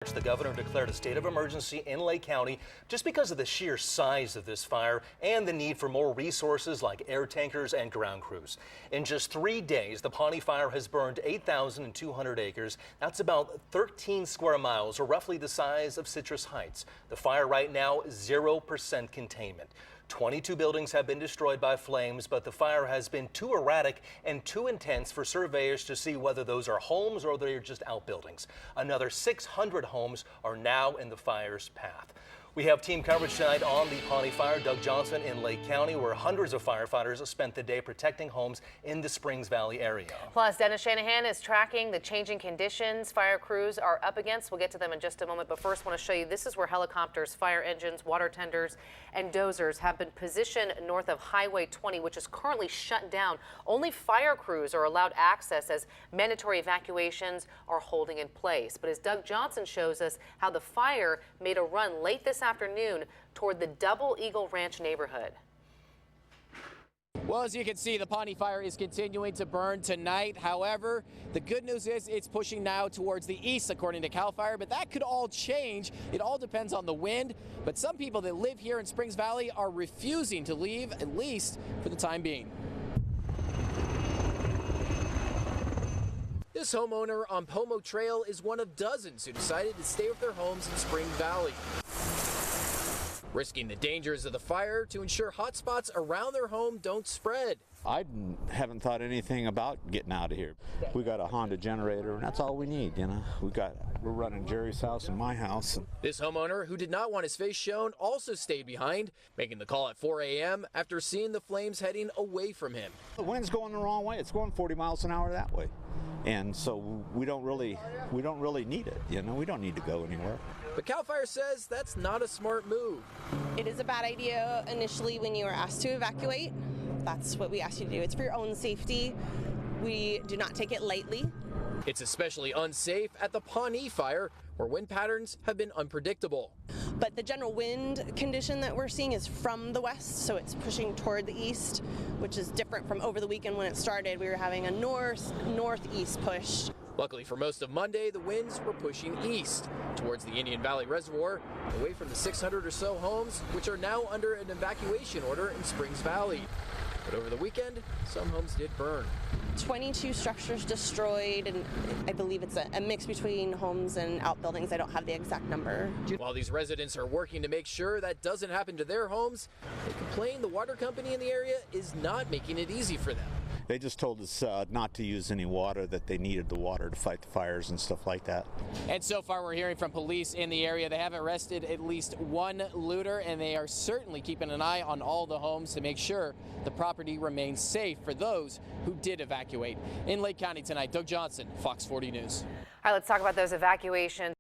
The governor declared a state of emergency in Lake County just because of the sheer size of this fire and the need for more resources like air tankers and ground crews. In just 3 days, the Pawnee fire has burned 8,200 acres. That's about 13 square miles, or roughly the size of Citrus Heights. The fire right now, 0% containment. 22 buildings have been destroyed by flames, but the fire has been too erratic and too intense for surveyors to see whether those are homes or they're just outbuildings. Another 600 homes are now in the fire's path. We have team coverage tonight on the Pawnee fire. Doug Johnson in Lake County, where hundreds of firefighters have spent the day protecting homes in the Springs Valley area. Plus, Dennis Shanahan is tracking the changing conditions fire crews are up against. We'll get to them in just a moment, but first I want to show you this is where helicopters, fire engines, water tenders, and dozers have been positioned north of Highway 20, which is currently shut down. Only fire crews are allowed access as mandatory evacuations are holding in place. But as Doug Johnson shows us how the fire made a run late this afternoon toward the Double Eagle Ranch neighborhood. Well, as you can see, the Pawnee fire is continuing to burn tonight. However, the good news is it's pushing now towards the east, according to CAL FIRE, but that could all change. It all depends on the wind. But some people that live here in Springs Valley are refusing to leave, at least for the time being. This homeowner on Pomo Trail is one of dozens who decided to stay with their homes in Spring Valley, risking the dangers of the fire to ensure hot spots around their home don't spread. I haven't thought anything about getting out of here. We got a Honda generator, and that's all we need, you know. We're running Jerry's house and my house. This homeowner, who did not want his face shown, also stayed behind, making the call at 4 a.m. after seeing the flames heading away from him. The wind's going the wrong way. It's going 40 miles an hour that way. And so we don't really need it, you know. We don't need to go anywhere. But CAL FIRE says that's not a smart move. It is a bad idea initially when you are asked to evacuate. That's what we ask you to do. It's for your own safety. We do not take it lightly. It's especially unsafe at the Pawnee fire, where wind patterns have been unpredictable. But the general wind condition that we're seeing is from the west, so it's pushing toward the east, which is different from over the weekend when it started. We were having a northeast push. Luckily for most of Monday, the winds were pushing east towards the Indian Valley Reservoir, away from the 600 or so homes, which are now under an evacuation order in Springs Valley. But over the weekend, some homes did burn. 22 structures destroyed, and I believe it's a mix between homes and outbuildings. I don't have the exact number. While these residents are working to make sure that doesn't happen to their homes, they complain the water company in the area is not making it easy for them. They just told us not to use any water, that they needed the water to fight the fires and stuff like that. And so far we're hearing from police in the area. They have arrested at least one looter, and they are certainly keeping an eye on all the homes to make sure the property remains safe for those who did evacuate. In Lake County tonight, Doug Johnson, Fox 40 News. All right, let's talk about those evacuations.